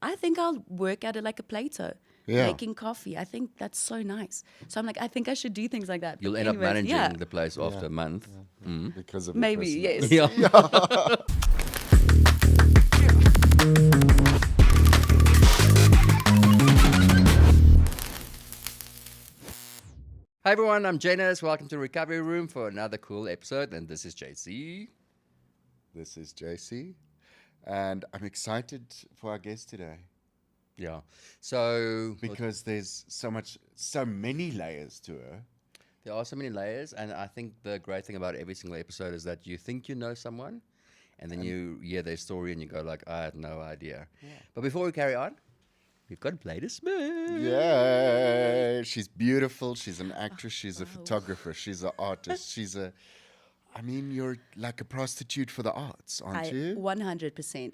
I think I'll work at it like a Plato, making coffee. I think that's so nice. So I'm like, I think I should do things like that. You'll But end up anyways, managing the place after a month. Because of your Maybe, yes. personality. Yeah. Hi everyone, I'm Jennis. Welcome to Recovery Room for another cool episode. And this is JC. This is JC, and I'm excited for our guest today Yeah. So because there's so many layers to her. there are so many layers, and I think the great thing about every single episode is that you think you know someone, and then you hear their story and you go like, I had no idea. Yeah. But before we carry on, we've got Blyde Smit. Yeah, she's beautiful. She's an actress. She's a photographer. She's an artist. You're like a prostitute for the arts, aren't you? 100%.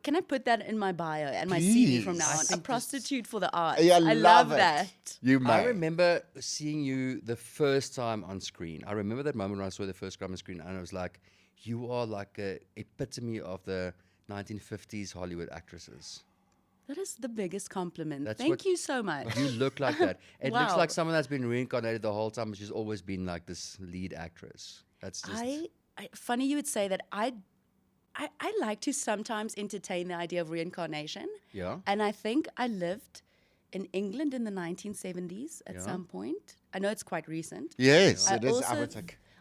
Can I put that in my bio and my CV Please. from now I on? A think prostitute for the arts. Yeah, I love it. that. You may. I remember seeing you the first time on screen. I remember that moment when I saw the first time on screen, and I was like, you are like a epitome of the 1950s Hollywood actresses. That is the biggest compliment. That's Thank what- you so much. You look like that. It looks Wow. like someone that's been reincarnated the whole time, but she's always been like this lead actress. That's just... Funny you would say that. I like to sometimes entertain the idea of reincarnation. Yeah. And I think I lived in England in the 1970s at Yeah. some point. I know it's quite recent. Yes, I it is. also-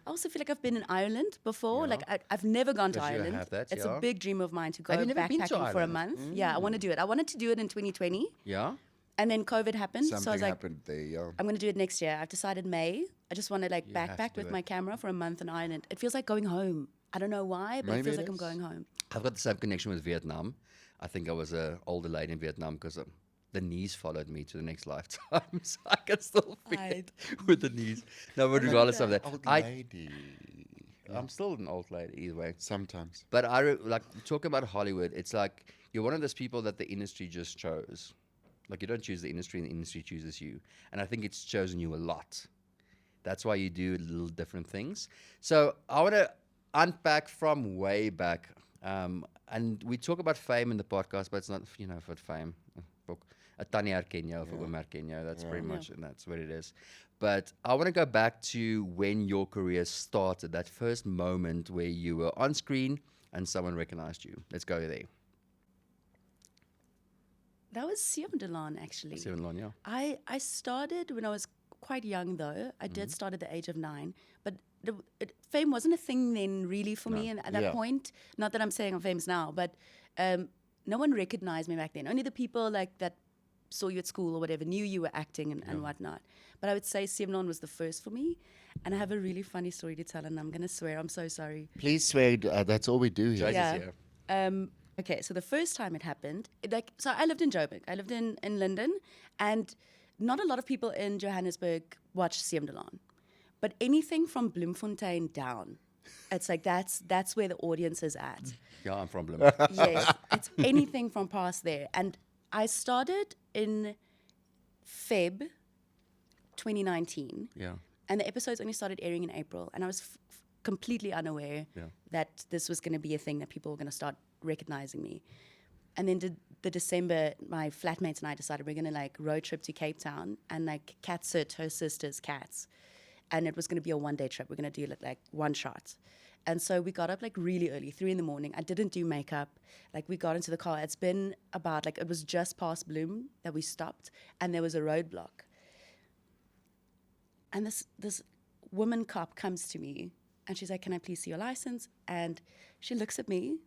I also feel like I've been in Ireland before. Yeah. Like I've never gone to Yes, you Ireland. have that, It's yeah. a big dream of mine to go Have you never been to backpacking for a Ireland? month. Yeah, I want to do it. I wanted to do it in 2020, Yeah. and then COVID happened. so I Something was like, happened there. Yeah. I'm going to do it next year. I've decided May. I just want to like You have to backpack do with it. my camera for a month in Ireland. It feels like going home. I don't know why, but Maybe it feels it like I'm is. going home. I've got the same connection with Vietnam. I think I was an older lady in Vietnam because the knees followed me to the next lifetime. So I can still feel it with the knees. No, but regardless of that, Old lady. I'm still an old lady either way. Sometimes. But like talking about Hollywood, it's like you're one of those people that the industry just chose. Like you don't choose the industry, and the industry chooses you. And I think it's chosen you a lot. That's why you do little different things. So I want to unpack from way back. And we talk about fame in the podcast, but it's not, for fame. A tannie herken jou of 'n oom herken jou. That's pretty much, and that's what it is. But I want to go back to when your career started, that first moment where you were on screen and someone recognized you. Let's go there. That was Laan actually. Seven Laan, yeah. I started when I was quite young though. I Mm-hmm. did start at the age of 9, but fame wasn't a thing then really for me. And at that Yeah. point, not that I'm saying I'm famous now, but no one recognized me back then. Only the people like that saw you at school or whatever knew you were acting and whatnot. But I would say Laan was the first for me. And I have a really funny story to tell, and I'm going to swear. I'm so sorry. Please swear. That's all we do here. Jay's Yeah. here. Okay, so the first time it happened, so I lived in Joburg. I lived in Linden, and not a lot of people in Johannesburg watch Laan. But anything from Bloemfontein down, it's like that's where the audience is at. Yeah, I'm from Bloem. Yes, it's anything from past there. And I started in Feb 2019. Yeah. And the episodes only started airing in April. And I was completely unaware that this was going to be a thing, that people were going to start recognizing me. And then the December, my flatmates and I decided we're going to like road trip to Cape Town and like cat sit her sister's cats. And it was going to be a one-day trip. We're going to do like one shot. And so we got up like really early, 3 a.m. I didn't do makeup. Like we got into the car. It's been about it was just past Bloem that we stopped, and there was a roadblock. And this woman cop comes to me, and she's like, "Can I please see your license?" And she looks at me,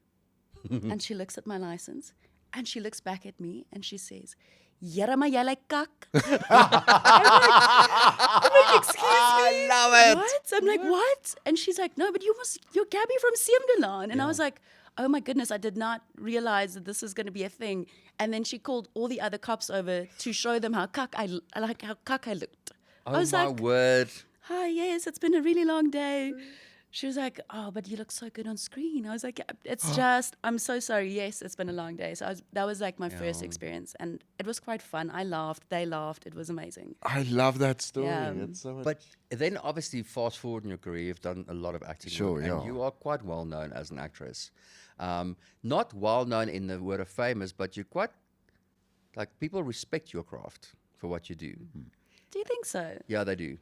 and she looks at my license, and she looks back at me, and she says, "Jere maar jy lyk kak." I'm like, "Excuse me?" I love it. What? I'm like, "What?" And she's like, "No, but you're Gabby from Laan." And I was like, "Oh my goodness, I did not realize that this is going to be a thing." And then she called all the other cops over to show them how cuck I looked. I Oh was my like, word. "Hi, yes, it's been a really long day." She was like, "Oh, but you look so good on screen." I was like, "It's just, I'm so sorry. Yes, it's been a long day." So that was like my first experience, and it was quite fun. I laughed, they laughed. It was amazing. I love that story. Yeah. It's so much. But then obviously fast forward in your career, you've done a lot of acting. Sure, work, yeah. And you are quite well known as an actress. Not well known in the word of famous, but you're quite Like, people respect your craft for what you do. Do you think so? Yeah, they do.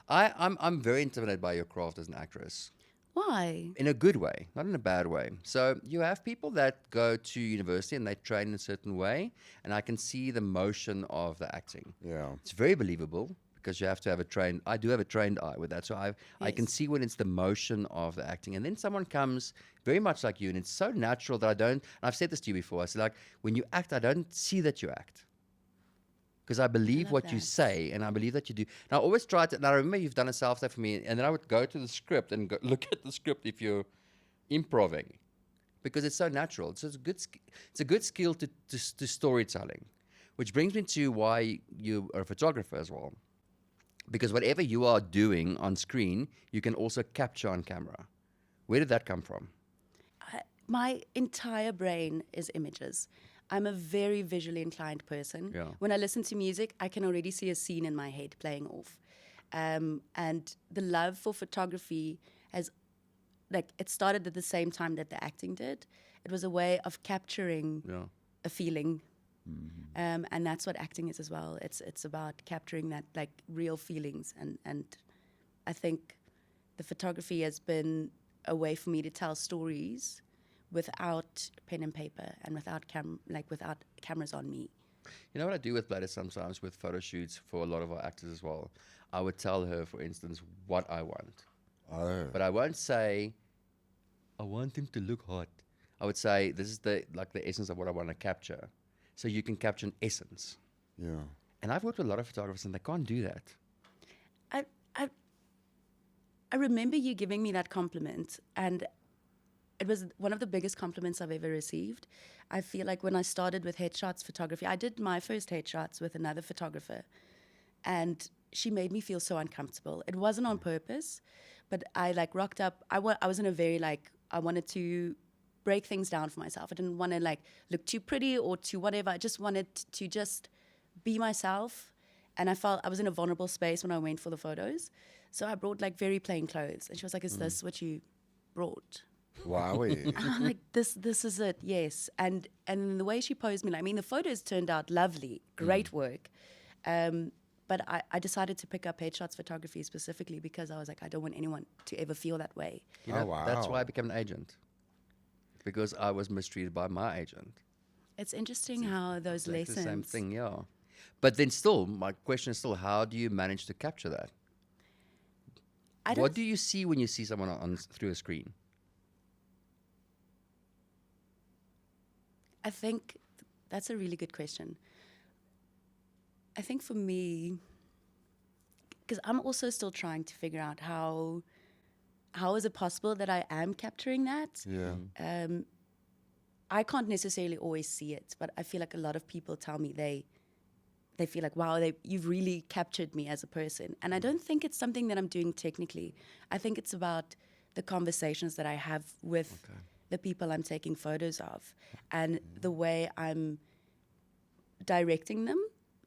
I'm very intimidated by your craft as an actress. Why? In a good way, not in a bad way. So you have people that go to university and they train in a certain way, and I can see the motion of the acting. Yeah. It's very believable because you have to have I do have a trained eye with that. So I can see when it's the motion of the acting. And then someone comes very much like you, and it's so natural that and I've said this to you before, I said, like, when you act, I don't see that you act. Because I believe what you say, and I believe that you do. And I always try to, and I remember you've done a self-tape for me, and then I would go to the script and look at the script if you're improving, because it's so natural. So it's a good skill to storytelling, which brings me to why you are a photographer as well. Because whatever you are doing on screen, you can also capture on camera. Where did that come from? My entire brain is images. I'm a very visually inclined person. Yeah. When I listen to music, I can already see a scene in my head playing off. And the love for photography it started at the same time that the acting did. It was a way of capturing a feeling. And that's what acting is as well. It's about capturing that, like, real feelings. And I think the photography has been a way for me to tell stories without pen and paper and without cameras on me. You know what I do with Blyde sometimes with photo shoots for a lot of our actors as well? I would tell her, for instance, what I want. Oh. But I won't say, I want him to look hot. I would say, this is the essence of what I want to capture. So you can capture an essence. Yeah. And I've worked with a lot of photographers and they can't do that. I remember you giving me that compliment, and it was one of the biggest compliments I've ever received. I feel like when I started with headshots photography, I did my first headshots with another photographer, and she made me feel so uncomfortable. It wasn't on purpose, but I rocked up. I was in a very I wanted to break things down for myself. I didn't want to look too pretty or too whatever. I just wanted to just be myself, and I felt I was in a vulnerable space when I went for the photos. So I brought very plain clothes, and she was like, "Is this what you brought?" Wowie. And I'm like, this is it, yes. And the way she posed me, the photos turned out lovely, great work. But I decided to pick up headshots photography specifically because I was like, I don't want anyone to ever feel that way. You know, Oh, wow. That's why I became an agent. Because I was mistreated by my agent. It's interesting how those Like lessons. the same thing, yeah. But then still, my question is still, how do you manage to capture that? What do you see when you see someone through a screen? I think that's a really good question. I think for me, because I'm also still trying to figure out how is it possible that I am capturing that? Yeah. I can't necessarily always see it, but I feel like a lot of people tell me they feel like, wow, you've really captured me as a person. And I don't think it's something that I'm doing technically. I think it's about the conversations that I have with the people I'm taking photos of and the way I'm directing them,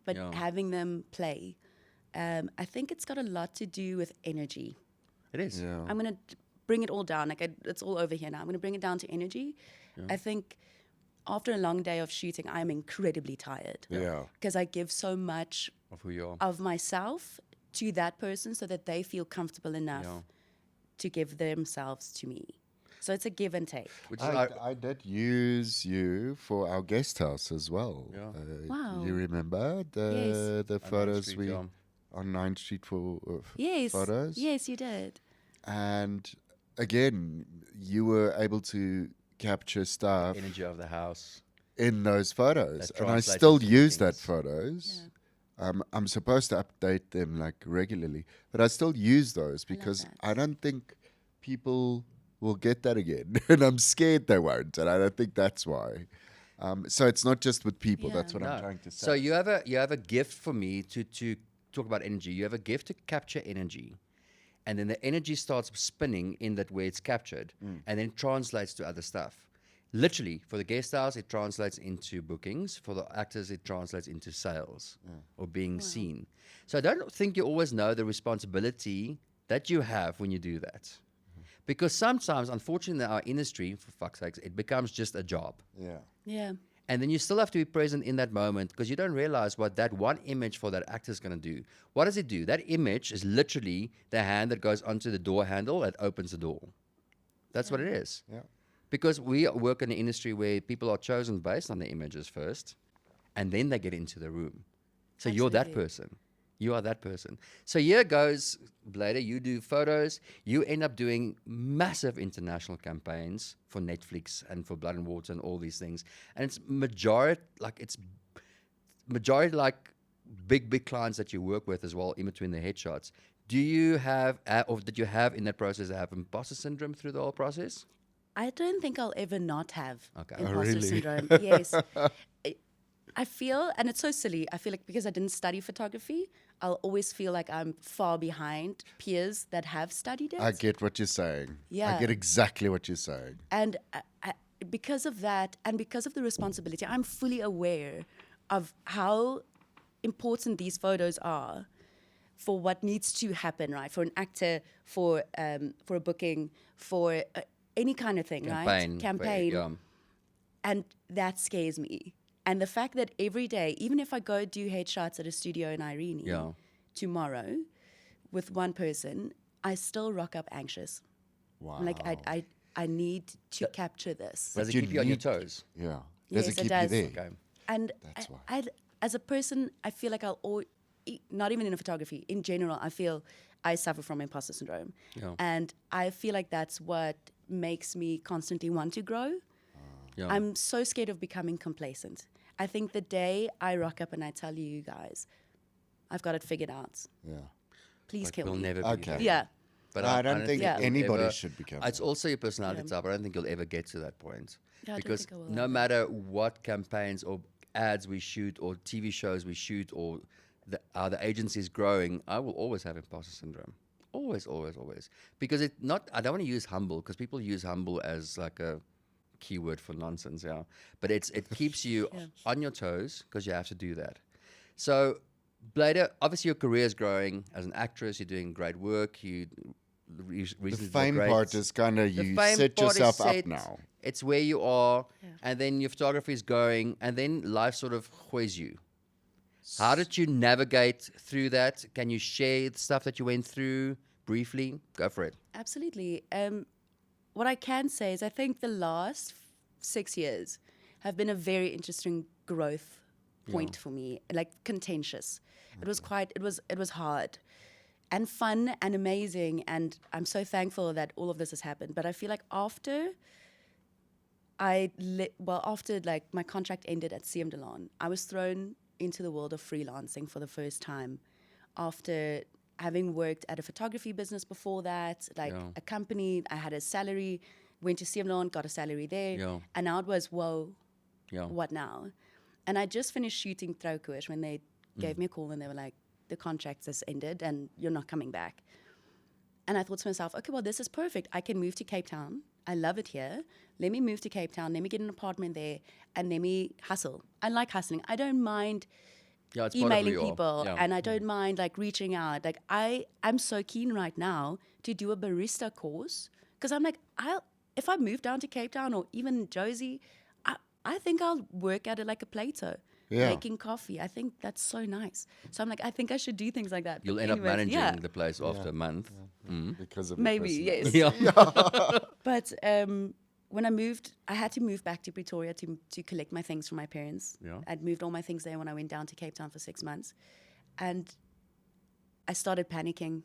but having them play. I think it's got a lot to do with energy. It is. Yeah. I'm going to bring it all down. It's all over here now. I'm going to bring it down to energy. Yeah. I think after a long day of shooting, I'm incredibly tired. Yeah. Because I give so much of who you are, of myself to that person so that they feel comfortable enough to give themselves to me. So it's a give and take. Which I did use you for our guest house as well. Yeah. Wow. You remember the photos Street, on 9th Street for yes. photos? Yes, you did. And again, you were able to capture stuff, the energy of the house in those photos, that and I translates still into use that bookings. photos. Yeah. I'm supposed to update them regularly, but I still use those because that. I don't think people will get that again, and I'm scared they won't, and I don't think that's why. So it's not just with people. That's what I'm trying to say. So you have a gift for me to talk about energy. You have a gift to capture energy, and then the energy starts spinning in that where it's captured, and then translates to other stuff. Literally, for the guest house, it translates into bookings. For the actors, it translates into sales or being seen. So I don't think you always know the responsibility that you have when you do that. Because sometimes, unfortunately, in our industry, for fuck's sakes, it becomes just a job. Yeah. Yeah. And then you still have to be present in that moment because you don't realize what that one image for that actor is going to do. What does it do? That image is literally the hand that goes onto the door handle that opens the door. That's what it is. Yeah. Because we work in an industry where people are chosen based on the images first, and then they get into the room. So you're that person. You are that person. So here goes, Blyde, you do photos. You end up doing massive international campaigns for Netflix and for Blood and Water and all these things. And it's majority like big clients that you work with as well in between the headshots. Do you have, or did you have in that process, have imposter syndrome through the whole process? I don't think I'll ever not have Okay. imposter syndrome. Yes. I feel, and it's so silly, I feel like because I didn't study photography, I'll always feel like I'm far behind peers that have studied it. I get what you're saying. Yeah. I get exactly what you're saying. And because of that, and because of the responsibility, I'm fully aware of how important these photos are for what needs to happen, right? For an actor, for a booking, for any kind of thing, right? Campaign. And that scares me. And the fact that every day, even if I go do headshots at a studio in Irene tomorrow with one person, I still rock up anxious. Wow. I'm like, I need to capture this. Does it keep you on your toes? Yeah. Does Yes, it keep it does. you there? Okay. And That's why. as a person, I feel like not even in photography, in general, I feel I suffer from imposter syndrome. Yeah. And I feel like that's what makes me constantly want to grow. Yeah. I'm so scared of becoming complacent. I think the day I rock up and I tell you guys, I've got it figured out. Yeah. Please But kill we'll me. never be Okay. there. Yeah. But No, I don't think you'll anybody ever- should become It's that. also your personality type. I don't think you'll ever get to that point. Yeah, I don't because think I will no either. matter what campaigns or ads we shoot or TV shows we shoot or how the agency is growing, I will always have imposter syndrome. Always, always, always. Because I don't want to use humble because people use humble as like a keyword for nonsense, yeah. But it keeps you on your toes because you have to do that. So, Blyde, obviously your career is growing as an actress. You're doing great work. You recently The did fame great- part is kind of the you fame set part is yourself set, up now. It's where you are, and then your photography is going, and then life sort of whiz you. How did you navigate through that? Can you share the stuff that you went through briefly? Go for it. Absolutely. What I can say is I think the last 6 years have been a very interesting growth point for me, like contentious. It was hard and fun and amazing, and I'm so thankful that all of this has happened. But I feel like after like my contract ended at CM de Laan, I was thrown into the world of freelancing for the first time after having worked at a photography business before that, like a company. I had a salary, went to CM de Laan, got a salary there, and now it was, whoa, what now? And I just finished shooting Trouwkoers when they gave me a call and they were like, the contract has ended and you're not coming back. And I thought to myself, okay, well, this is perfect. I can move to Cape Town. I love it here. Let me move to Cape Town. Let me get an apartment there and let me hustle. I like hustling. I don't mind It's part of emailing who you are. people Yeah. and I don't mind like reaching out. Like I'm so keen right now to do a barista course because I'm like, if I move down to Cape Town or even Josie, I think I'll work at it like a Plato. Yeah. Making coffee. I think that's so nice. So I'm like, I think I should do things like that. You'll But end up anyways, managing the place after a month. Because of your Maybe, personality. yes. Yeah. But when I moved, I had to move back to Pretoria to collect my things from my parents. Yeah. I'd moved all my things there when I went down to Cape Town for 6 months. And I started panicking.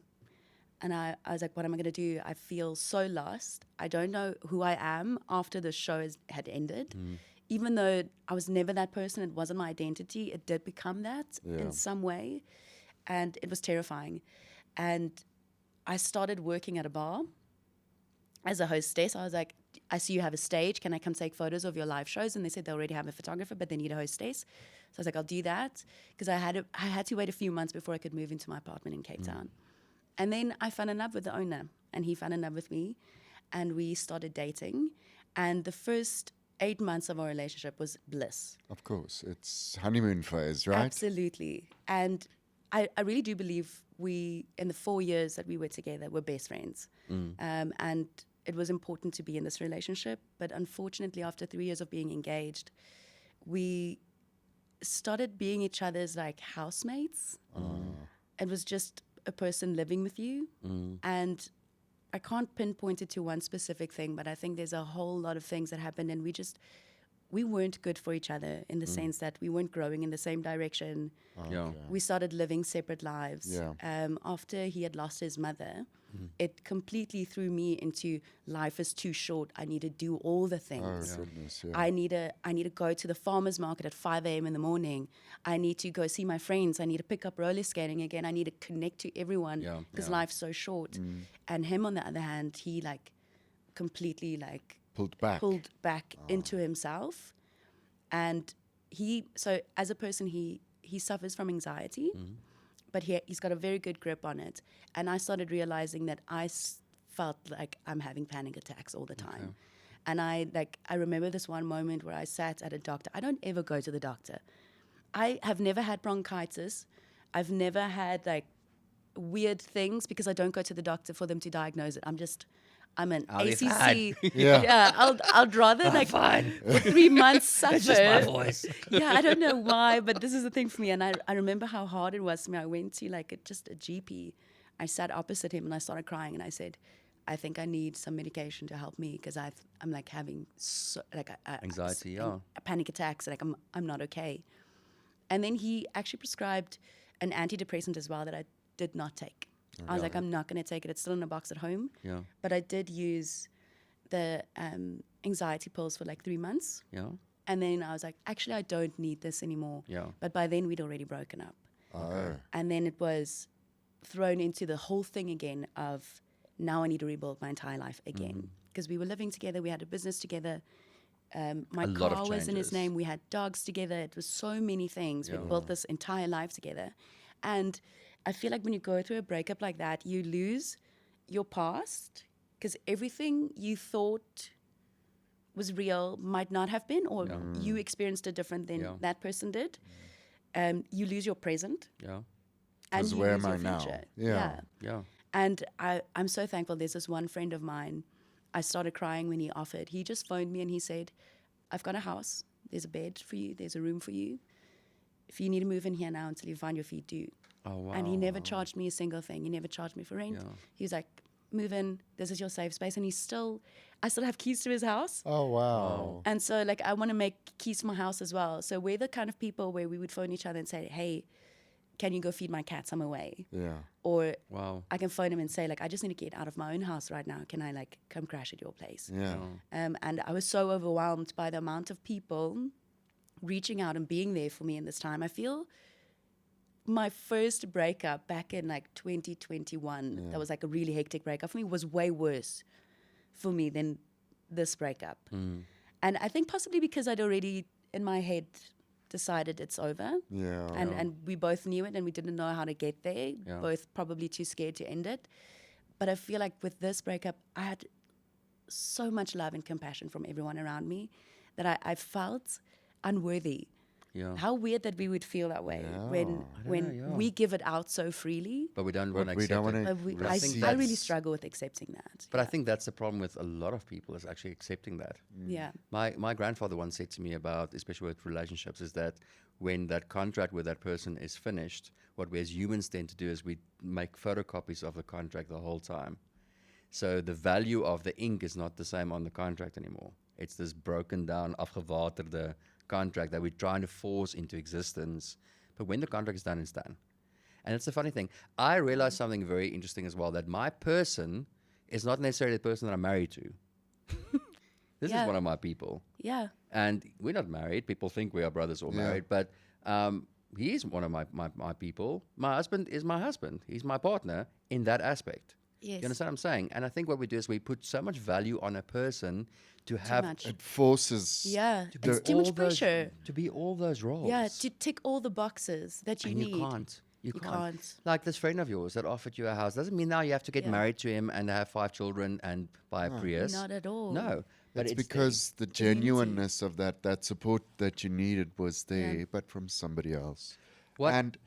And I was like, what am I going to do? I feel so lost. I don't know who I am after the show had ended. Even though I was never that person, it wasn't my identity, it did become that in some way. And it was terrifying. And I started working at a bar as a hostess. I was like, I see you have a stage. Can I come take photos of your live shows? And they said they already have a photographer, but they need a hostess. So I was like, I'll do that. Because I had to wait a few months before I could move into my apartment in Cape Town. And then I fell in love with the owner. And he fell in love with me. And we started dating. And the first 8 months of our relationship was bliss. Of course. It's honeymoon phase, right? Absolutely. And I really do believe we, in the 4 years that we were together, were best friends. And it was important to be in this relationship. But unfortunately, after 3 years of being engaged, we started being each other's like housemates. It was just a person living with you. And I can't pinpoint it to one specific thing, but I think there's a whole lot of things that happened, and we weren't good for each other in the sense that we weren't growing in the same direction. We started living separate lives. After he had lost his mother, it completely threw me into life is too short. I need to do all the things. Goodness, I need to go to the farmer's market at 5 a.m. in the morning. I need to go see my friends. I need to pick up roller skating again. I need to connect to everyone because life's so short. And him, on the other hand, he like completely like pulled back into himself. And so as a person, he suffers from anxiety, but he's got a very good grip on it. And I started realizing that I felt like I'm having panic attacks all the time. And I remember this one moment where I sat at a doctor. I don't ever go to the doctor. I have never had bronchitis. I've never had like weird things because I don't go to the doctor for them to diagnose it. I'm an ACC. I'd rather for 3 months suffer. That's just my voice. I don't know why, but this is the thing for me. And I remember how hard it was for me. I went to just a GP. I sat opposite him and I started crying and I said, I think I need some medication to help me because I'm like having Anxiety, panic attacks. Like I'm not okay. And then he actually prescribed an antidepressant as well that I did not take. I was like, I'm not going to take it. It's still in a box at home. But I did use the anxiety pills for like 3 months. And then I was like, actually, I don't need this anymore. But by then, we'd already broken up. And then it was thrown into the whole thing again of now I need to rebuild my entire life again. Because we were living together. We had a business together. My car was in his name. We had dogs together. It was so many things. We built this entire life together. And I feel like when you go through a breakup like that, you lose your past because everything you thought was real might not have been, or you experienced it different than that person did. You lose your present. And you where lose am your I now? future. And I'm so thankful. There's this one friend of mine. I started crying when he offered. He just phoned me and he said, I've got a house. There's a bed for you. There's a room for you. If you need to move in here now until you find your feet, do. Oh, wow. And he never charged me a single thing. He never charged me for rent. He was like, move in. This is your safe space. And I still have keys to his house. Oh, wow. And so like, I want to make keys to my house as well. So we're the kind of people where we would phone each other and say, hey, can you go feed my cats? I'm away. Or I can phone him and say like, I just need to get out of my own house right now. Can I like come crash at your place? And I was so overwhelmed by the amount of people reaching out and being there for me in this time. I feel my first breakup back in like 2021, that was like a really hectic breakup for me, was way worse for me than this breakup. And I think possibly because I'd already in my head decided it's over. And we both knew it and we didn't know how to get there. Both probably too scared to end it. But I feel like with this breakup, I had so much love and compassion from everyone around me that I felt unworthy. How weird that we would feel that way when we give it out so freely. But we don't want to accept it. I really struggle with accepting that. But I think that's the problem with a lot of people is actually accepting that. My grandfather once said to me about, especially with relationships, is that when that contract with that person is finished, what we as humans tend to do is we make photocopies of the contract the whole time. So the value of the ink is not the same on the contract anymore. It's this broken down, afgewaterde contract that we're trying to force into existence. But when the contract is done, it's done. And it's a funny thing. I realized something very interesting as well, that my person is not necessarily the person that I'm married to. This is one of my people. And we're not married. People think we are brothers or married, but he is one of my people. My husband is my husband. He's my partner in that aspect. You understand what I'm saying? And I think what we do is we put so much value on a person to have it forces it's too much pressure to be all those roles, to tick all the boxes that you need. You can't. Like this friend of yours that offered you a house doesn't mean now you have to get married to him and have 5 children and buy a Prius. Not at all. No, but it's because the genuineness of that support that you needed was there, but from somebody else. And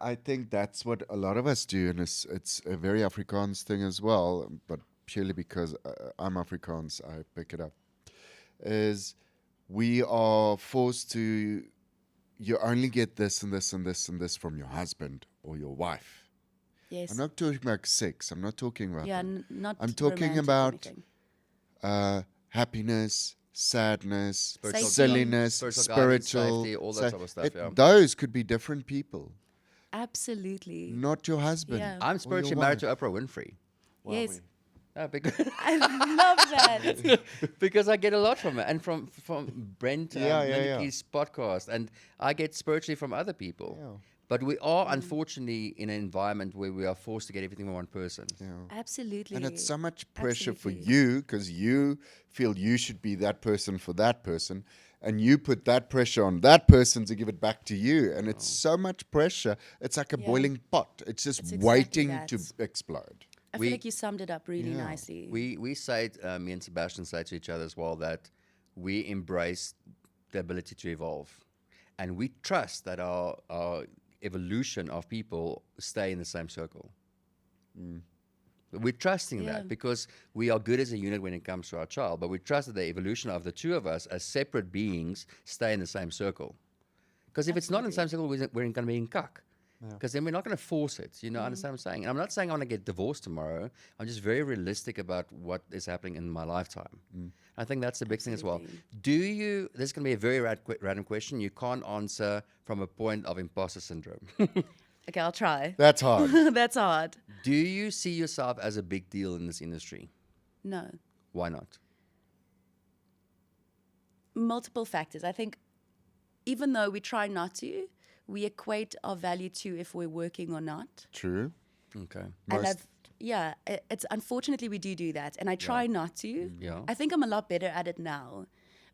I think that's what a lot of us do, and it's a very Afrikaans thing as well, but purely because I'm Afrikaans, I pick it up, is we are forced to, you only get this and this and this and this from your husband or your wife. Yes. I'm not talking about sex. I'm not talking about Yeah, that. not I'm talking romantic or about anything. happiness, sadness, Safety. silliness, Spiritual guidance, spiritual. safety, all that type of stuff, yeah. Those could be different people, Absolutely. not your husband. Yeah. I'm or spiritually your married wife. to Oprah Winfrey. Yes. Because, I love that. because I get a lot from it, and from Brent Yeah, Lindeke's podcast, and I get spiritually from other people. Yeah. But we are unfortunately in an environment where we are forced to get everything from one person. Yeah. Absolutely. And it's so much pressure Absolutely. for you because you feel you should be that person for that person. And you put that pressure on that person to give it back to you. And it's so much pressure. It's like a Yeah. boiling pot. It's just It's exactly waiting to that. explode. I We- feel like you summed it up really Yeah. nicely. We say, me and Sebastian say to each other as well, that we embrace the ability to evolve. And we trust that our evolution of people stay in the same circle. We're trusting Yeah. that because we are good as a unit when it comes to our child, but we trust that the evolution of the two of us as separate beings stay in the same circle. Because if it's not in the same circle, we're going to be in cuck. Because then we're not going to force it. You know, understand what I'm saying? And I'm not saying I want to get divorced tomorrow. I'm just very realistic about what is happening in my lifetime. I think that's the big thing as well. Absolutely. Do you, this is going to be a very random question. You can't answer from a point of imposter syndrome. Okay, I'll try. That's hard. That's hard. Do you see yourself as a big deal in this industry? No. Why not? Multiple factors. I think even though we try not to, we equate our value to if we're working or not. True. Okay. And Most- it's unfortunately we do that, and I try not to. Yeah. I think I'm a lot better at it now,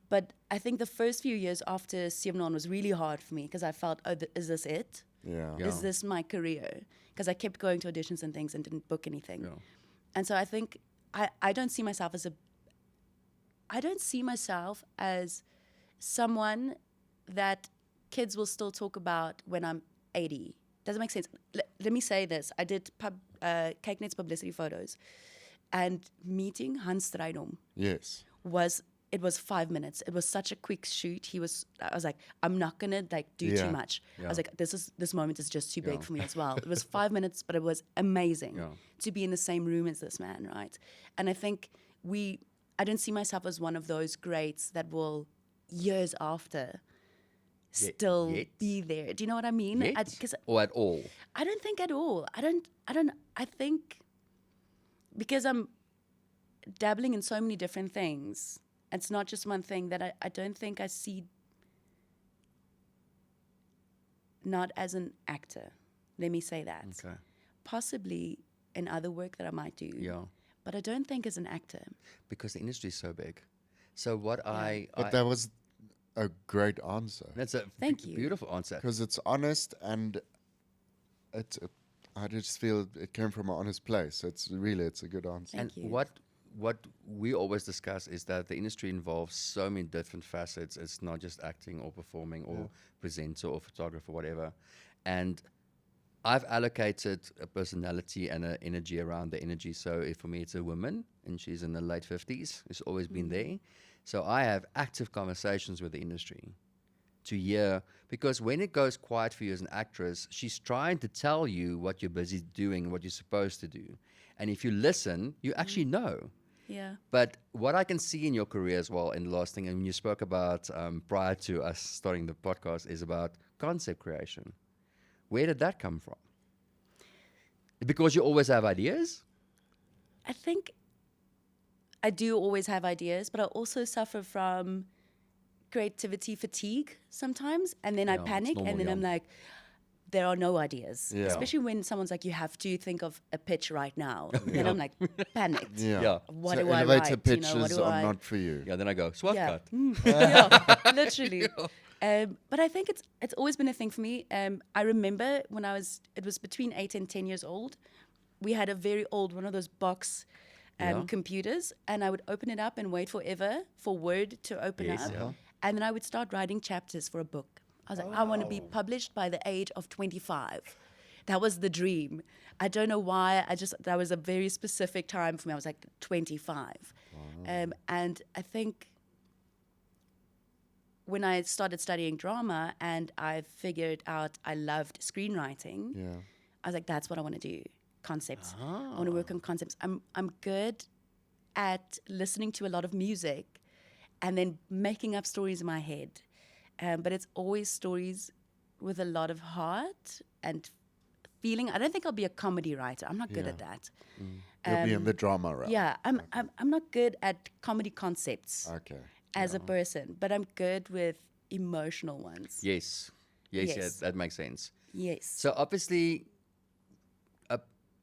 but I think the first few years after Siemnon was really hard for me because I felt, is this it? Yeah. Yeah. Is this my career? Because I kept going to auditions and things and didn't book anything. Yeah. And so I think I don't see myself as someone that kids will still talk about when I'm 80. Doesn't make sense. Let me say this. I did Kykenet's publicity photos, and meeting Hans Strijdom Yes. was 5 minutes. It was such a quick shoot. I was like, I'm not gonna do Yeah. too much. Yeah. I was like, this moment is just too big for me as well. It was 5 minutes, but it was amazing Yeah. to be in the same room as this man, right? And I think I don't see myself as one of those greats that will years after still Yet. be there. Do you know what I mean? Yet? Because Or at all? I don't think at all. I think because I'm dabbling in so many different things, it's not just one thing that I don't think I see not as an actor. Let me say that. Okay. Possibly in other work that I might do. Yeah. But I don't think as an actor. Because the industry is so big. So what But that was a great answer that's a Thank you. beautiful answer. because it's honest and I just feel it came from an honest place. It's a good answer. And Thank you. what we always discuss is that the industry involves so many different facets. It's not just acting or performing or presenter or photographer, whatever. And I've allocated a personality and an energy around the energy. So for me, it's a woman, and she's in the late 50s. It's always been there. So I have active conversations with the industry to hear, because when it goes quiet for you as an actress, she's trying to tell you what you're busy doing, what you're supposed to do. And if you listen, you actually know. Yeah. But what I can see in your career as well, and the last thing, and you spoke about prior to us starting the podcast, is about concept creation. Where did that come from? Because you always have ideas? I think I do always have ideas, but I also suffer from creativity fatigue sometimes. And then I Yeah, it's panic, normal, and then yeah. I'm like, there are no ideas. Yeah. Especially when someone's like, you have to think of a pitch right now. Then I'm like, panicked. Yeah. What so do I elevator write? What pitches do are I... not for you. Yeah, then I go, swat Yeah. cut. Yeah, literally. But I think it's always been a thing for me. I remember when it was between 8 and 10 years old, we had a very old, one of those box Yeah. computers, and I would open it up and wait forever for Word to open Yes, up. yeah. And then I would start writing chapters for a book. I was like, I want to be published by the age of 25. That was the dream. I don't know why. That was a very specific time for me. I was like 25. And I think when I started studying drama and I figured out I loved screenwriting, Yeah. I was like, that's what I want to do. Concepts. I want to work on concepts. I'm good at listening to a lot of music and then making up stories in my head. But it's always stories with a lot of heart and feeling. I don't think I'll be a comedy writer. I'm not good at that. You'll be in the drama realm. Yeah, I'm not good at comedy concepts Okay. as a person, but I'm good with emotional ones. Yes. Yes. Yeah, that makes sense. Yes. So obviously,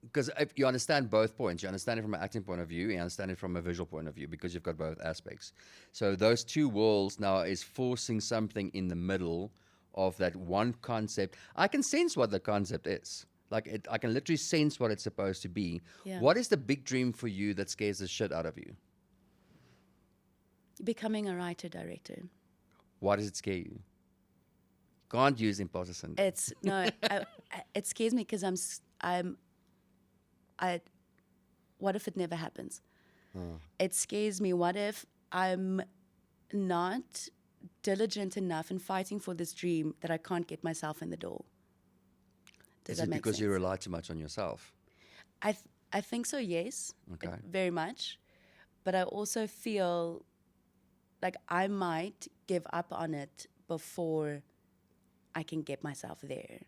because if you understand both points, you understand it from an acting point of view, you understand it from a visual point of view, because you've got both aspects. So those two walls now is forcing something in the middle of that one concept. I can sense what the concept is. Like I can literally sense what it's supposed to be. Yeah. What is the big dream for you that scares the shit out of you? Becoming a writer-director. Why does it scare you? Can't use imposter syndrome. It's no, it scares me because what if it never happens? It scares me. What if I'm not diligent enough in fighting for this dream that I can't get myself in the door? Does Is that it make because sense? you rely too much on yourself? I think so, yes. Okay. Very much. But I also feel like I might give up on it before I can get myself there.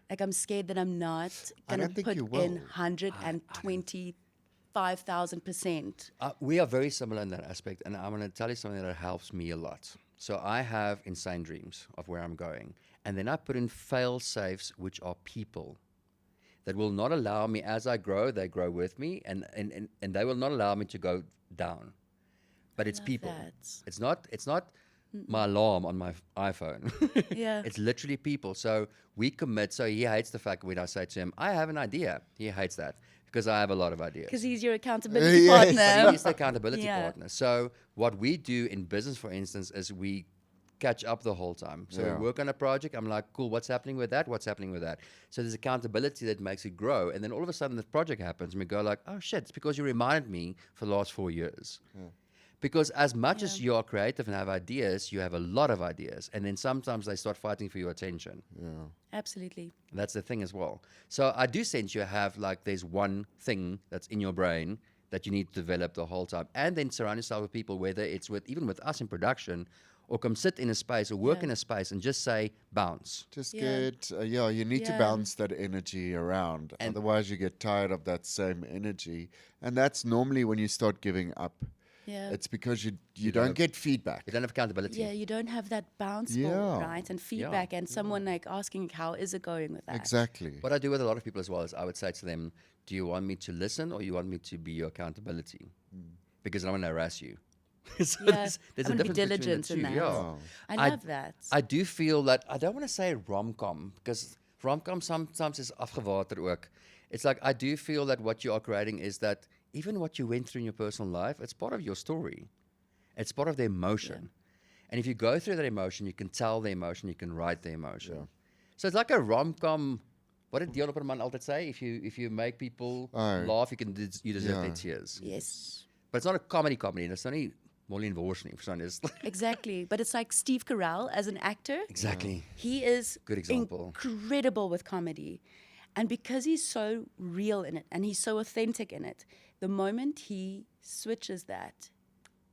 Like I'm scared that I'm not I going don't to think put you in will. 125,000%. We are very similar in that aspect, and I'm going to tell you something that helps me a lot. So I have insane dreams of where I'm going, and then I put in fail safes, which are people that will not allow me, as I grow, they grow with me, and they will not allow me to go down. But it's love people. that. It's not my alarm on my iPhone. Yeah. It's literally people. So we commit. So he hates the fact when I say to him, I have an idea. He hates that because I have a lot of ideas. Because he's your accountability Yes. partner. But he is the accountability Yeah. partner. So what we do in business, for instance, is we catch up the whole time. So Yeah. we work on a project. I'm like, cool, what's happening with that? What's happening with that? So there's accountability that makes it grow. And then all of a sudden the project happens and we go like, oh shit, it's because you reminded me for the last 4 years. Because as much as you are creative and have ideas, you have a lot of ideas. And then sometimes they start fighting for your attention. Absolutely. That's the thing as well. So I do sense you have like there's one thing that's in your brain that you need to develop the whole time. And then surround yourself with people, whether it's with even with us in production, or come sit in a space or work in a space and just say bounce. Just Yeah. get, you need to Yeah. bounce that energy around. Otherwise, you get tired of that same energy. And that's normally when you start giving up. Yeah. It's because you don't get feedback. You don't have accountability. Yeah, you don't have that bounce Yeah. ball, right? And feedback and someone like asking, how is it going with that? Exactly. What I do with a lot of people as well is I would say to them, do you want me to listen or you want me to be your accountability? Because I want to harass you. So Yeah, there's I'm a gonna be difference between the diligent two. in that. Yeah. I love that. I do feel that, I don't want to say rom-com, because rom-com sometimes is afgewater ook. It's like, I do feel that what you are creating is that even what you went through in your personal life, it's part of your story. It's part of the emotion. And if you go through that emotion, you can tell the emotion, you can write the emotion. So it's like a rom-com. What did Dion Opperman altyd say? If you make people laugh, you deserve their tears. Yes. But it's not a comedy. It's not any Molly and Wors nie, verstaan jy? Exactly. But it's like Steve Carell as an actor. Exactly. He is Good example. incredible with comedy. And because he's so real in it and he's so authentic in it, the moment he switches that,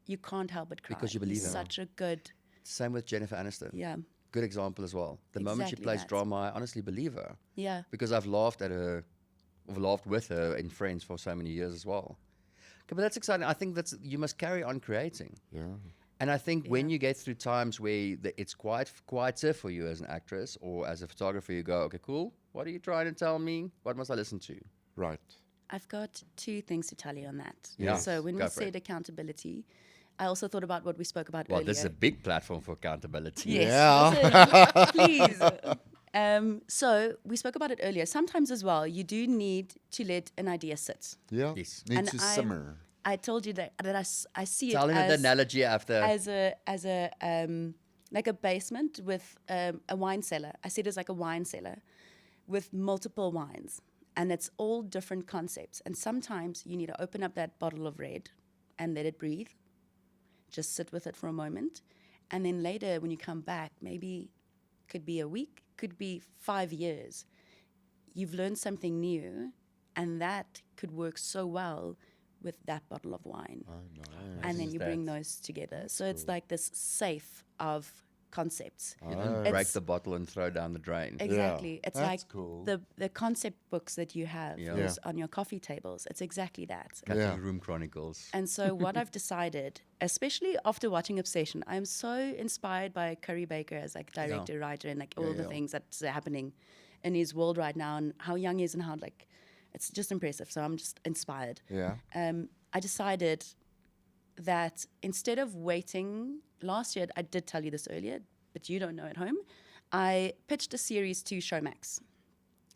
you can't help but cry. Because you believe he's him. such a good, Same with Jennifer Aniston. yeah, Good example as well. The moment she Exactly plays that. drama, I honestly believe her. yeah. Because I've laughed at her, or laughed with her in Friends for so many years as well. Okay, but that's exciting. I think you must carry on creating. Yeah. And I think when you get through times where it's quieter for you as an actress or as a photographer, you go, okay, cool. What are you trying to tell me? What must I listen to? Right. I've got 2 things to tell you on that. Yeah. So when Go we for it. said accountability, I also thought about what we spoke about Well, earlier. this is a big platform for accountability. Yes. Listen, please. So we spoke about it earlier. Sometimes as well, you do need to let an idea sit. Yeah. Yes. Need And to simmer. I told you that I see Tell it him the as, analogy after. as a like a basement with a wine cellar. I see it as like a wine cellar with multiple wines, and it's all different concepts. And sometimes you need to open up that bottle of red and let it breathe. Just sit with it for a moment, And then later, when you come back, maybe could be a week, could be 5 years. You've learned something new, and that could work so well with that bottle of wine. And then you bring those together. So it's like this safe of concepts. You don't break the bottle and throw down the drain. Exactly. It's That's like cool. the concept books that you have Yeah. on your coffee tables. It's exactly that. Cutting Room Chronicles. And so what I've decided, especially after watching Obsession, I'm so inspired by Curry Baker as like director, writer, and like all the things that's happening in his world right now, and how young he is, and how like it's just impressive. So I'm just inspired. Yeah. I decided that instead of waiting, last year, I did tell you this earlier, but you don't know at home, I pitched a series to Showmax.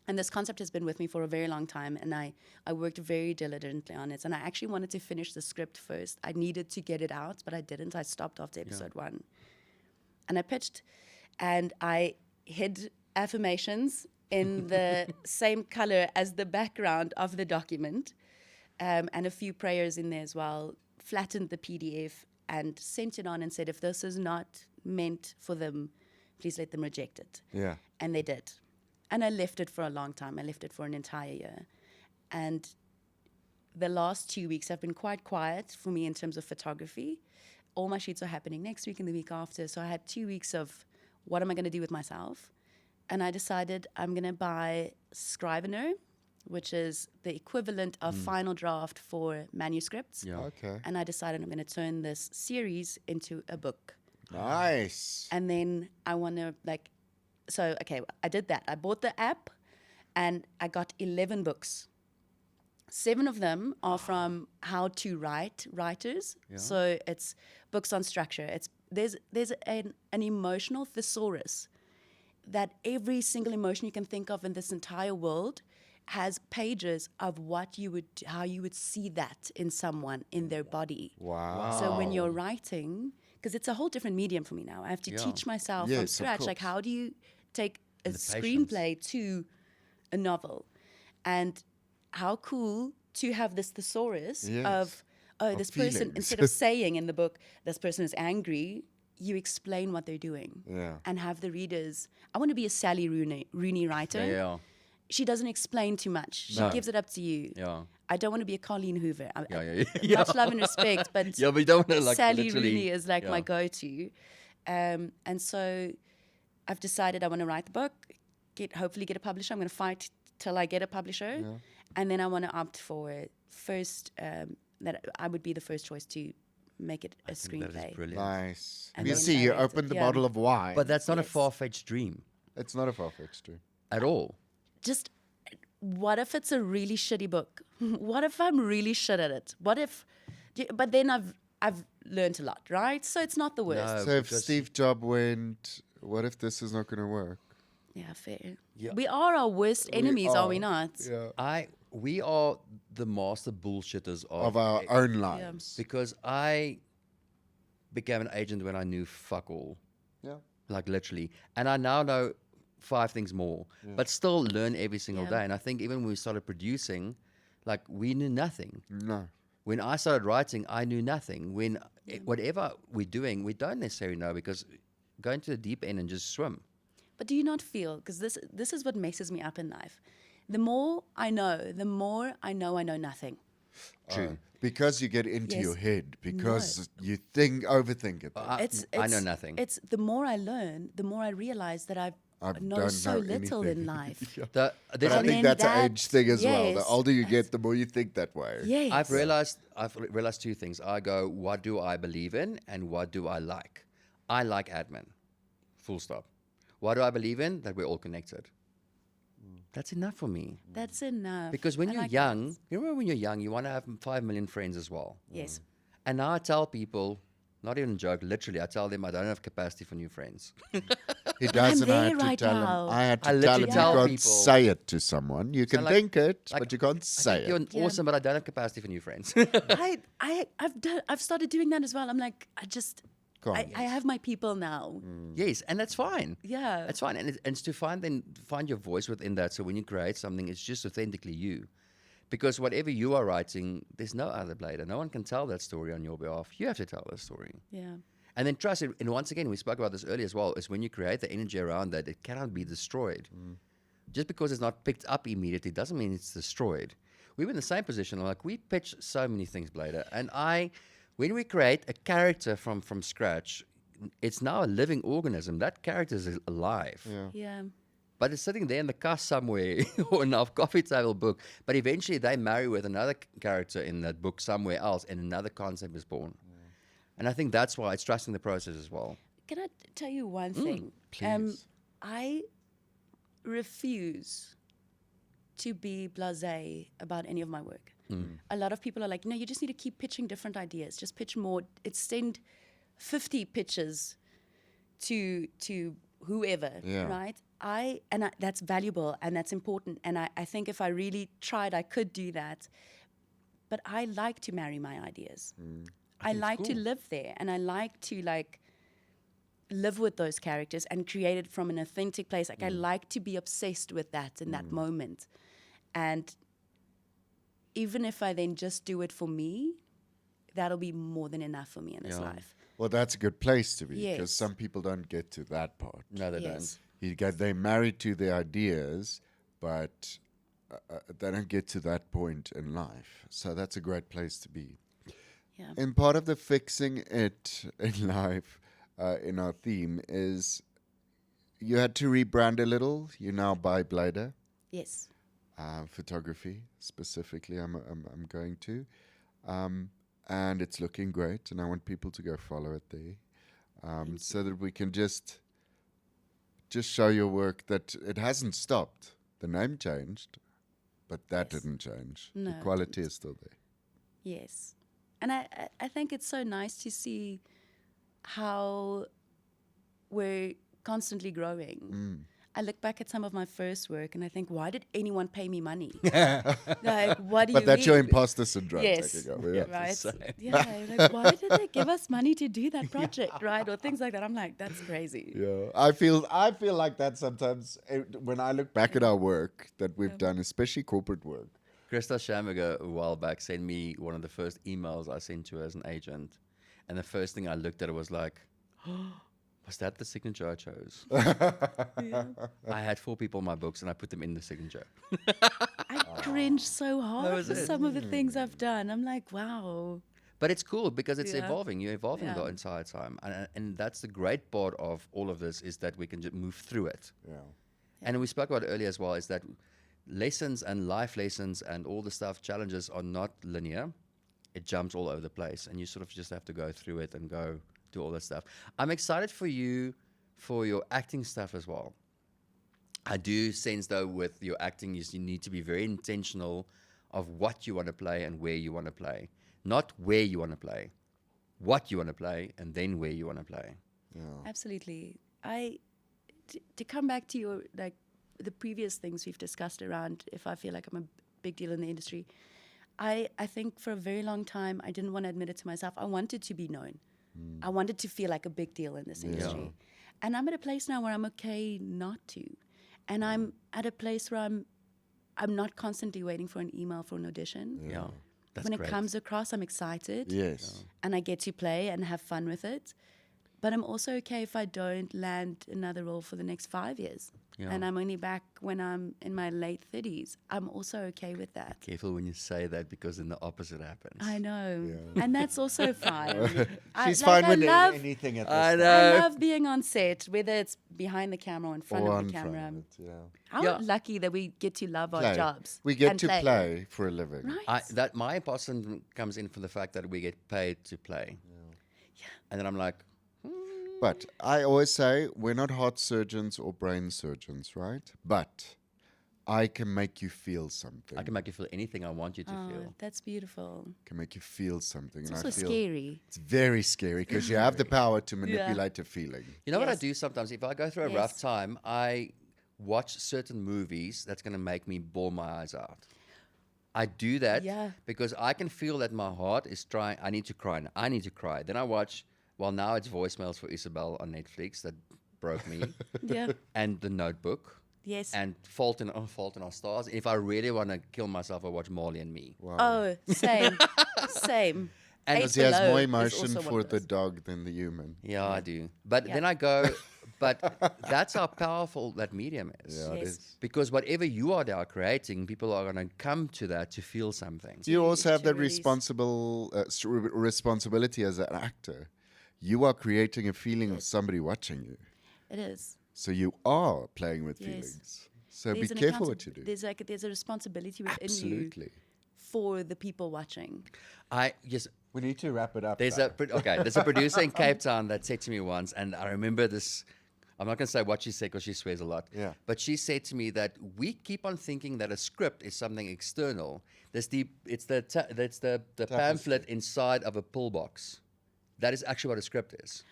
And this concept has been with me for a very long time, and I worked very diligently on it. And I actually wanted to finish the script first. I needed to get it out, but I didn't. I stopped after episode 1. And I pitched, and I hid affirmations in the same color as the background of the document, and a few prayers in there as well, flattened the PDF and sent it on and said, if this is not meant for them, please let them reject it. Yeah. And they did. And I left it for a long time. I left it for an entire year. And the last 2 weeks have been quite quiet for me in terms of photography. All my shoots are happening next week and the week after. So I had 2 weeks of what am I going to do with myself? And I decided I'm going to buy Scrivener, which is the equivalent of Final Draft for manuscripts. Yeah. Okay. And I decided I'm going to turn this series into a book. Nice. And then I want to I did that. I bought the app and I got 11 books. 7 of them are from how to writers. Yeah. So it's books on structure. There's an emotional thesaurus that every single emotion you can think of in this entire world has pages of how you would see that in someone, in their body. Wow. So when you're writing, because it's a whole different medium for me now, I have to teach myself from Yes, of scratch, like course. how do you take a The screenplay to a novel? And how cool to have this thesaurus Yes. of this person, feelings. instead of saying in the book, this person is angry, you explain what they're doing. Yeah. And have the readers, I want to be a Sally Rooney writer. Yeah. She doesn't explain too much. She No. gives it up to you. Yeah. I don't want to be a Colleen Hoover. Yeah. Much love and respect, but Yeah, but you don't want to like Sally literally- Rooney is like my yeah. go-to. And so I've decided I want to write the book, hopefully get a publisher. I'm going to fight till I get a publisher. Yeah. And then I want to opt for first, that I would be the first choice to make it a That is screenplay. brilliant. Nice. And You then see, you direct it, opened the yeah. bottle of wine. But that's not a Yes. far-fetched dream it's not a far-fetched dream. at all. Just what if it's a really shitty book? What if I'm really shit at it? But then I've learned a lot, right? So it's not the worst. No. So if because- Steve Jobs went, what if this is not going to work? Yeah, fair. Yeah. We are our worst enemies, are we not? Yeah. We are the master bullshitters Of our own lives. because I became an agent when I knew fuck all, Yeah. like literally, and I now know 5 things more, but still learn every single Yeah. day. And I think even when we started producing, like we knew nothing. No. When I started writing, I knew nothing. When whatever we're doing, we don't necessarily know because going to the deep end and just swim. But do you not feel, because this is what messes me up in life, the more I know I know nothing. True. Because you get into Yes. your head, because you overthink it. I know nothing. It's the more I learn, the more I realize that I know don't so know little anything. in life. There's But I And think then that's an that- age thing as well. The yes, older you get, the more you think that way. Yes. I've realized 2 things. I go, what do I believe in and what do I like? I like admin. Full stop. What do I believe in? That we're all connected. That's enough for me. That's enough. Because when I you're like young, that. you remember when you're young, you want to have 5 million friends as well. Yes. And now I tell people, not even a joke, literally, I tell them I don't have capacity for new friends. He does, and I there had to right tell now. him. I had I to tell literally him tell you can't people- say it to someone. You can like- think it, like, but you can't say You're it. Yeah. awesome, but I don't have capacity for new friends. I've started doing that as well. I'm like, Can't. I have my people now. Yes, and that's fine. Yeah. That's fine. And it's to find your voice within that. So when you create something, it's just authentically you. Because whatever you are writing, there's no other Blyde. No one can tell that story on your behalf. You have to tell that story. Yeah. And then trust it. And once again, we spoke about this earlier as well, is when you create the energy around that, it cannot be destroyed. Just because it's not picked up immediately doesn't mean it's destroyed. We were in the same position. Like, we pitch so many things, Blyde. And when we create a character from scratch, it's now a living organism. That character is alive. Yeah. But it's sitting there in the cast somewhere or in our coffee table book. But eventually they marry with another character in that book somewhere else, and another concept is born. And I think that's why it's trusting the process as well. Can I tell you one thing? Please. I refuse to be blasé about any of my work. A lot of people are like, no, you just need to keep pitching different ideas. Just pitch more. Send 50 pitches to whoever, right? That's valuable and that's important. And I think if I really tried, I could do that. But I like to marry my ideas. I like to live there, and I like to live with those characters and create it from an authentic place. Like I like to be obsessed with that in that moment. And even if I then just do it for me, that'll be more than enough for me in this life. Well, that's a good place to be, because Yes. some people don't get to that part. No, they Yes. They're married to their ideas, but they don't get to that point in life. So that's a great place to be. Yeah. And part of the fixing it in life, in our theme, is you had to rebrand a little. You now buy Blyde. Yes. Photography specifically. I'm going to, and it's looking great. And I want people to go follow it there, so that we can just show your work that it hasn't stopped. The name changed, but that Yes. didn't change. No, The it quality is still there. Yes. And I think it's so nice to see how we're constantly growing. I look back at some of my first work and I think, why did anyone pay me money? Like, what do you But that's your mean? imposter syndrome. Yes. taking over, yeah. Right? Same. Yeah. Like, why did they give us money to do that project, right? Or things like that. I'm like, that's crazy. Yeah, I feel like that sometimes when I look back at our work that we've done, especially corporate work. Krista Shamaga a while back sent me one of the first emails I sent to her as an agent. And the first thing I looked at was like, was that the signature I chose? I had 4 people in my books and I put them in the signature. I cringe so hard was for it. some of the things I've done. I'm like, wow. But it's cool because it's Yeah. evolving. You're evolving the Yeah. entire time. And that's the great part of all of this, is that we can just move through it. Yeah. And we spoke about it earlier as well, is that lessons and life lessons and all the stuff, challenges are not linear. It jumps all over the place. And you sort of just have to go through it and go do all that stuff. I'm excited for you for your acting stuff as well. I do sense, though, with your acting, you need to be very intentional of what you want to play and where you want to play. Not where you want to play, what you want to play, and then where you want to play. Absolutely. To come back to your, like, the previous things we've discussed around if I feel like I'm a big deal in the industry, I think for a very long time, I didn't want to admit it to myself. I wanted to be known. I wanted to feel like a big deal in this industry. And I'm at a place now where I'm okay not to. And I'm at a place where I'm not constantly waiting for an email for an audition. Yeah. That's When great. it comes across, I'm excited. Yes. And I get to play and have fun with it. But I'm also okay if I don't land another role for the next 5 years. Yeah. And I'm only back when I'm in my late 30s. I'm also okay with that. Careful when you say that, because then the opposite happens. I know. And that's also fine. She's fine with love, anything at this I time. know. I love being on set, whether it's behind the camera or in front Or of on the camera. front, yeah. How Yeah. lucky that we get to love our Play. jobs. We get and to play for a living. Right. My imposter comes in from the fact that we get paid to play. Yeah. And then I'm like, But I always say we're not heart surgeons or brain surgeons, right? But I can make you feel something. I can make you feel anything I want you to Oh, feel. that's beautiful. Can make you feel something. It's and also I feel scary. it's very scary because you have the power to manipulate a feeling. You know what I Yes. do sometimes? If I go through a rough time, I watch certain movies that's going to make me bawl my eyes out. I do that Yeah. because I can feel that my heart is trying. I need to cry. I need to cry. Then I watch, well, now it's Voicemails for Isabel on Netflix that broke me, Yeah. and The Notebook, Yes. and Fault in Our Stars. If I really want to kill myself, I watch Marley and Me. Wow. Oh, same. Same. And Eight Because he has Below more is emotion also one for of the those. dog than the human. yeah, I do. But Yeah. then I go, but that's how powerful that medium is. Yeah, it Yes. is. Because whatever you are now creating, people are going to come to that to feel something. You also have to that release. responsibility as an actor. You are creating a feeling of Yes. somebody watching you. It is. So you are playing with Yes. feelings. So There's be an careful accountab- what you do. There's a responsibility within Absolutely. you for the people watching. Yes, We need to wrap it up. there's there's a producer in Cape Town that said to me once, and I remember this. I'm not going to say what she said because she swears a lot. Yeah. But she said to me that we keep on thinking that a script is something external. It's the pamphlet inside of a pull box. That is actually what a script is.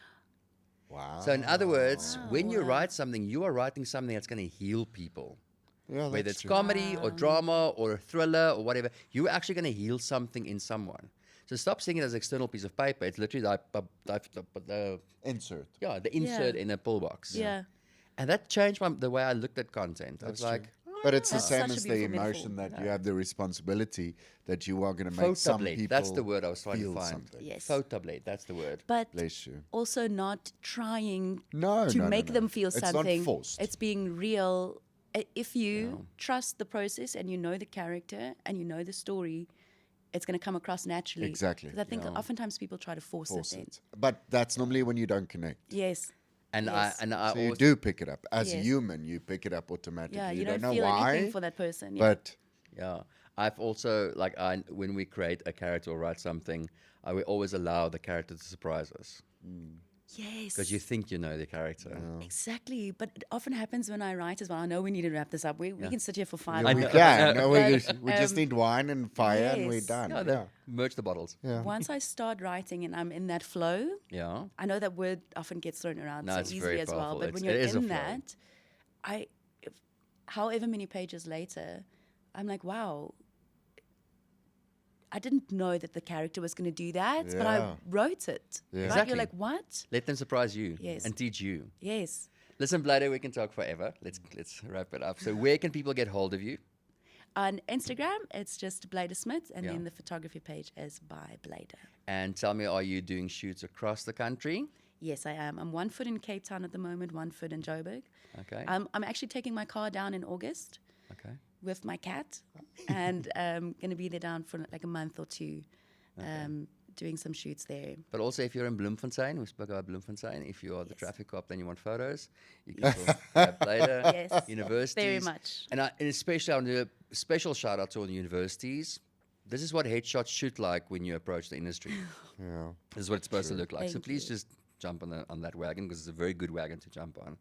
Wow. So in other words, when you wow. write something, you are writing something that's going to heal people. Yeah, Whether that's it's true. comedy or drama or a thriller or whatever, you're actually going to heal something in someone. So stop seeing it as an external piece of paper. It's literally the Insert. insert in a pull box. Yeah. And that changed the way I looked at content. I was That's like, true. But it's the That's same such a as the beautiful emotion metaphor. that you have the responsibility that you are going to make some photoblade. people That's the word I was trying to feel find. something. Yes. Photoblade. That's the word. But Bless you. also not trying No, to no, no, make no. them feel It's not something. forced. It's being real. If you trust the process and you know the character and you know the story, it's going to come across naturally. Exactly. 'Cause I think oftentimes people try to force it in. It. But that's normally when you don't connect. Yes. And Yes. I So you also do pick it up. As a Yes. human, you pick it up automatically. Yeah, you don't don't know feel why, anything for that person. Yeah. but yeah. I've also when we create a character or write something, I will always allow the character to surprise us yes. because you think you know the character. Exactly. But it often happens when I write as well. I know we need to wrap this up. We can sit here for 5 yeah, we hours. can. No, But, we just need wine and fire and we're yes. done. Yeah, Yeah. merge the bottles. Yeah. Once I start writing and I'm in that flow, Yeah. I know that word often gets thrown around No, so it's easily very as well. powerful. But when It you're is a in flow. that, however many pages later, I'm like, wow, I didn't know that the character was going to do that, but I Yeah. wrote it. Yeah. Right? Exactly. You're like, what? Let them surprise you Yes. and teach you. Yes. Listen, Blyde, we can talk forever. Let's wrap it up. So where can people get hold of you? On Instagram, it's just Blyde Smit, and Yeah. then the photography page is by Blyde. And tell me, are you doing shoots across the country? Yes, I am. I'm 1 foot in Cape Town at the moment, 1 foot in Joburg. Okay. I'm actually taking my car down in August Okay. with my cat, and going to be there down for like a month or two, doing some shoots there. But also, if you're in Bloemfontein, we spoke about Bloemfontein. If you are the traffic cop, then you want photos, you can grab later. Yes. Universities. Very much. And especially, I want to do a special shout out to all the universities. This is what headshots shoot like when you approach the industry. Yeah. This is what it's supposed to look like. So Thank please you. just jump on that wagon because it's a very good wagon to jump on.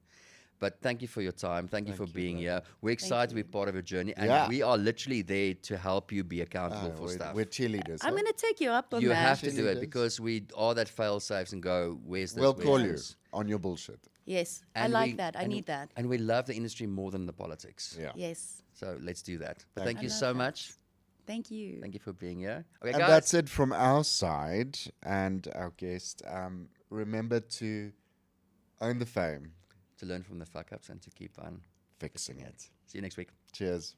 But thank you for your time. Thank you for being here. We're excited to be part of your journey. And Yeah. we are literally there to help you be accountable for stuff. We're cheerleaders. I'm huh? going to take you up on You that. have to do it Cheerleaders. because we are that fail safes and go, where's this? We'll where's call you this? on your bullshit. Yes, I And like we- that. I and- need that. And we love the industry more than the politics. Yeah. Yes. So let's do that. But Thank thank you I love so that. much. Thank you. Thank you for being here. Okay, And guys. that's it from our side and our guest. Remember to own the fame, To learn from the fuck ups and to keep on fixing it. See you next week. Cheers.